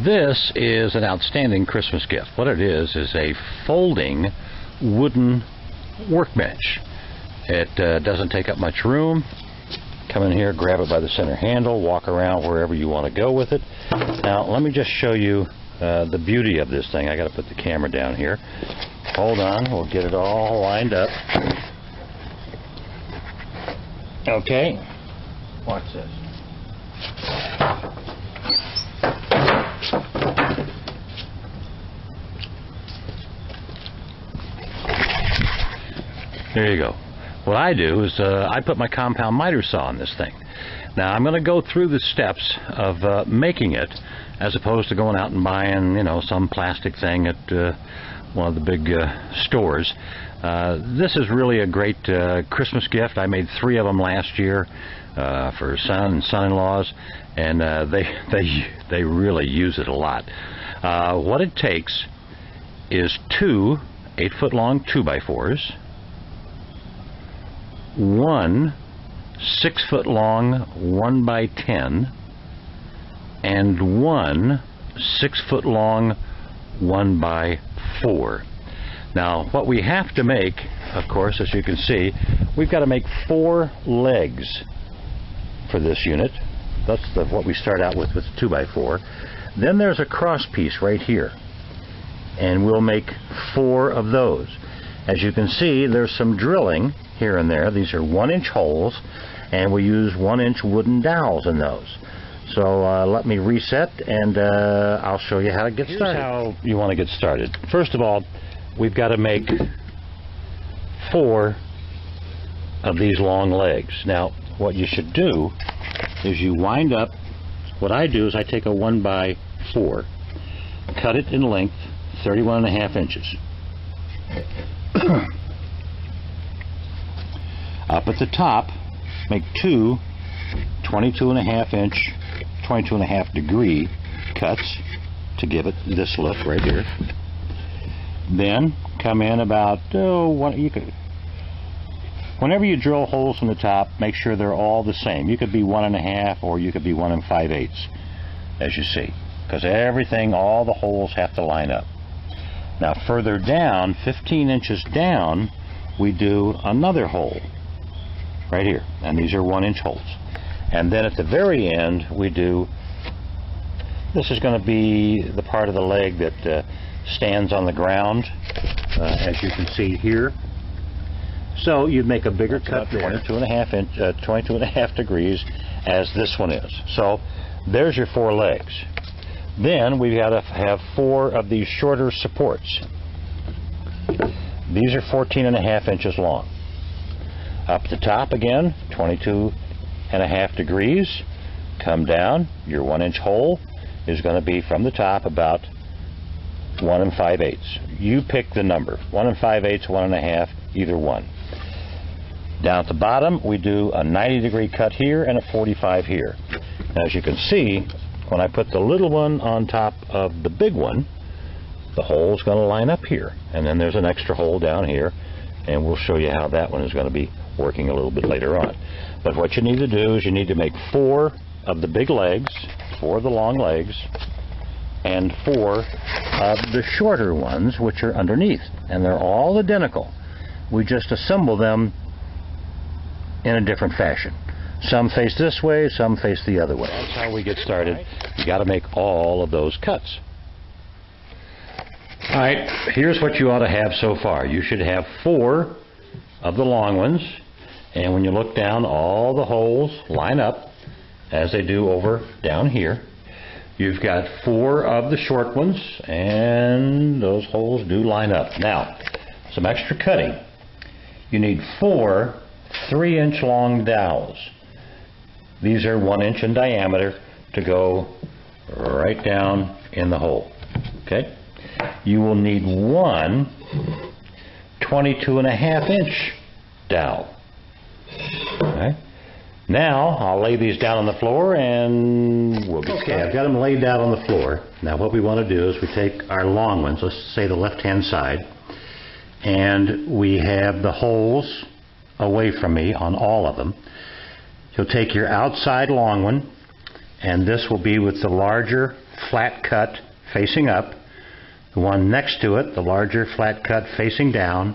This is an outstanding Christmas gift. What it is a folding wooden workbench. It doesn't take up much room. Come in here, grab it by the center handle, walk around wherever you want to go with it. Now, let me just show you the beauty of this thing. I got to put the camera down here. Hold on, we'll get it all lined up. Okay, watch this. There you go. What I do is I put my compound miter saw in this thing. Now I'm going to go through the steps of making it, as opposed to going out and buying, you know, some plastic thing at one of the big stores. This is really a great Christmas gift. I made 3 of them last year for son and son-in-laws, and they really use it a lot. What it takes is 2 8-foot-long 2x4s, 1 6-foot-long 1x10, and 1 6-foot-long 1x4. Now, what we have to make, of course, as you can see, we've got to make 4 legs for this unit. That's what we start out with the 2x4. Then there's a cross piece right here, and we'll make 4 of those. As you can see, there's some drilling here and there. These are 1-inch holes, and we use 1-inch wooden dowels in those. So let me reset, and I'll show you how to get started. Here's how you want to get started. First of all, we've got to make 4 of these long legs. Now, what you should do is you wind up. What I do is I take a 1x4, cut it in length 31.5 inches. Up at the top, make 2 22.5-inch, 22.5-degree cuts to give it this look right here. Then come in about whenever you drill holes in the top, make sure they're all the same. You could be 1.5, or you could be 1 5/8, as you see, because everything, all the holes have to line up. Now further down, 15 inches down, we do another hole right here, and these are 1-inch holes. And then at the very end, we do, this is going to be the part of the leg that stands on the ground, as you can see here. So you'd make a bigger cut there, 22.5 degrees, as this one is. So there's your 4 legs. Then we've got to have 4 of these shorter supports. These are 14.5 inches long. Up the top again, 22.5 degrees. Come down, your 1-inch hole is going to be from the top about 1 5/8. You pick the number, 1 5/8, 1.5, either one. Down at the bottom, we do a 90-degree cut here and a 45 here. Now, as you can see, when I put the little one on top of the big one, the hole is going to line up here. And then there's an extra hole down here, and we'll show you how that one is going to be working a little bit later on. But what you need to do is you need to make 4 of the big legs, 4 of the long legs, and 4 of the shorter ones, which are underneath. And they're all identical. We just assemble them in a different fashion. Some face this way, some face the other way. That's how we get started. You got to make all of those cuts. All right, here's what you ought to have so far. You should have 4 of the long ones, and when you look down, all the holes line up as they do over down here. You've got 4 of the short ones, and those holes do line up. Now, some extra cutting. You need 4 3-inch long dowels. These are 1 inch in diameter to go right down in the hole. Okay? You will need 1 22.5-inch dowel. Okay? Now, I'll lay these down on the floor and we'll get started. I've got them laid down on the floor. Now, what we want to do is we take our long ones, let's say the left-hand side, and we have the holes away from me on all of them. You'll take your outside long one and this will be with the larger flat cut facing up. The one next to it, the larger flat cut facing down.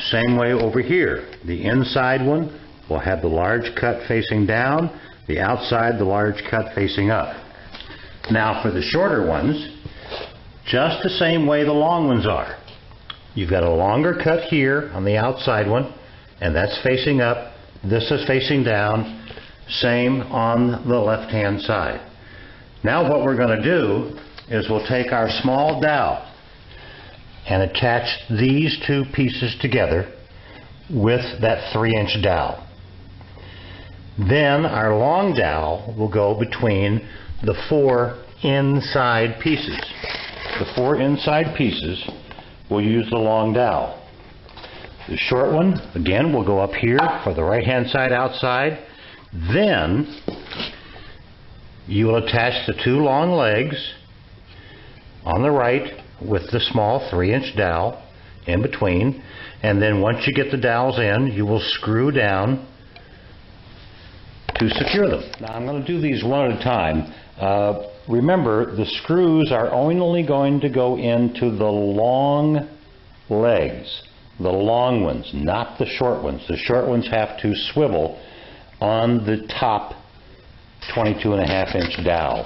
Same way over here. The inside one will have the large cut facing down, the outside the large cut facing up. Now for the shorter ones, just the same way the long ones are. You've got a longer cut here on the outside one, and that's facing up. This is facing down. Same on the left-hand side. Now what we're going to do is we'll take our small dowel and attach these two pieces together with that 3-inch dowel. Then our long dowel will go between the 4 inside pieces. The 4 inside pieces will use the long dowel. The short one, again, will go up here for the right-hand side outside. Then you will attach the 2 long legs on the right with the small 3-inch dowel in between, and then once you get the dowels in, you will screw down to secure them. Now I'm going to do these one at a time. Remember, the screws are only going to go into the long legs, the long ones, not the short ones. The short ones have to swivel on the top 22.5-inch dowel.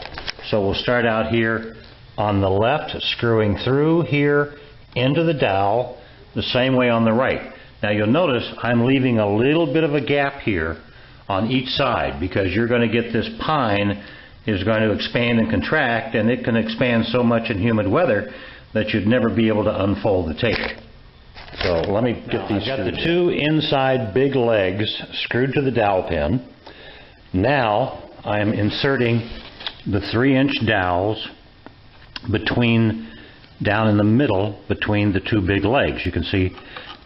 So we'll start out here on the left, screwing through here into the dowel, the same way on the right. Now you'll notice I'm leaving a little bit of a gap here on each side, because you're going to get this pine is going to expand and contract, and it can expand so much in humid weather that you'd never be able to unfold the table. So let me get these. I've got the 2 inside big legs screwed to the dowel pin. Now I am inserting the 3-inch dowels down in the middle between the 2 big legs. You can see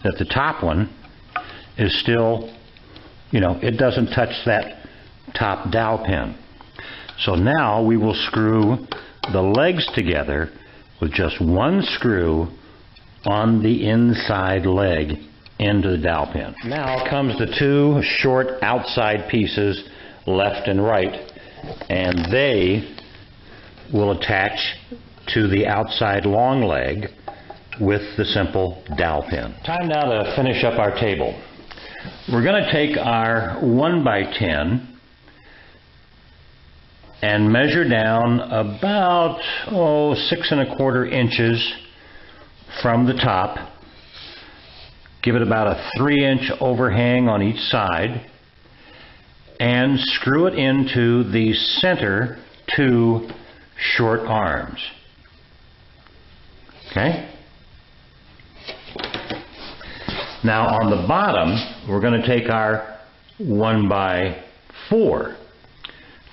that the top one is still, it doesn't touch that top dowel pin. So now we will screw the legs together with just 1 screw on the inside leg into the dowel pin. Now comes the 2 short outside pieces, left and right, and they will attach to the outside long leg with the simple dowel pin. Time now to finish up our table. We're going to take our 1x10 and measure down about 6 1/4 inches from the top. Give it about a 3-inch overhang on each side, and screw it into the center 2 short arms. Okay? Now on the bottom, we're going to take our 1x4,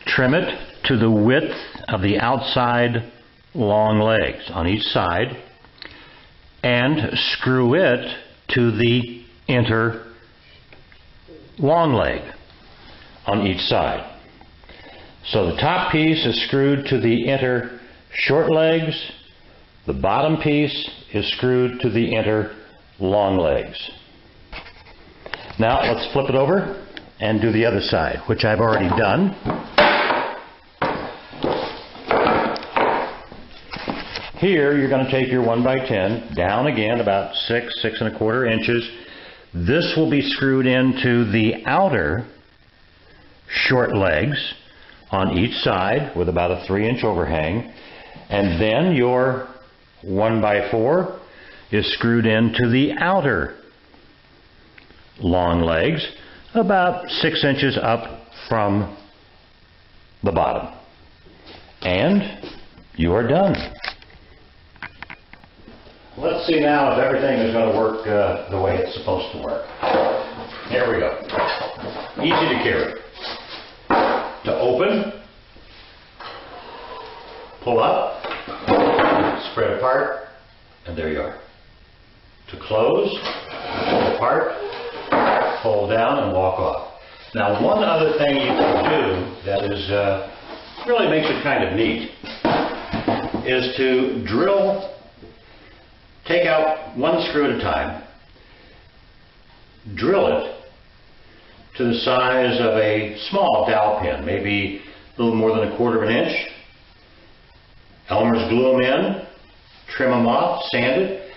trim it to the width of the outside long legs on each side, and screw it to the inner long leg on each side. So the top piece is screwed to the inner short legs, the bottom piece is screwed to the inner long legs. Now let's flip it over and do the other side, which I've already done. Here you're going to take your 1x10 down again about 6 1/4 inches. This will be screwed into the outer short legs on each side with about a 3-inch overhang, and then your 1x4 is screwed into the outer long legs about 6 inches up from the bottom, and you are done. Let's see now if everything is going to work the way it's supposed to work. Here we go. Easy to carry. To open, pull up, spread apart, and there you are. To close, pull apart, fold down, and walk off. Now, one other thing you can do that is really makes it kind of neat is to drill. Take out 1 screw at a time, drill it to the size of a small dowel pin, maybe a little more than 1/4 of an inch. Elmer's glue them in, trim them off, sand it,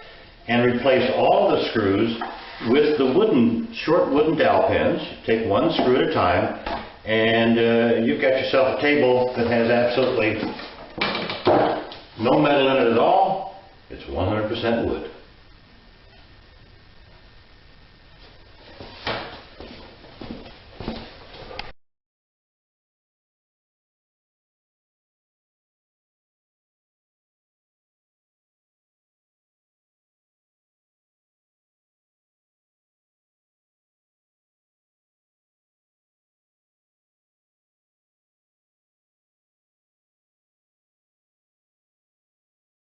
and replace all the screws with the short wooden dowel pins. Take one screw at a time, and you've got yourself a table that has absolutely no metal in it at all. It's 100% wood.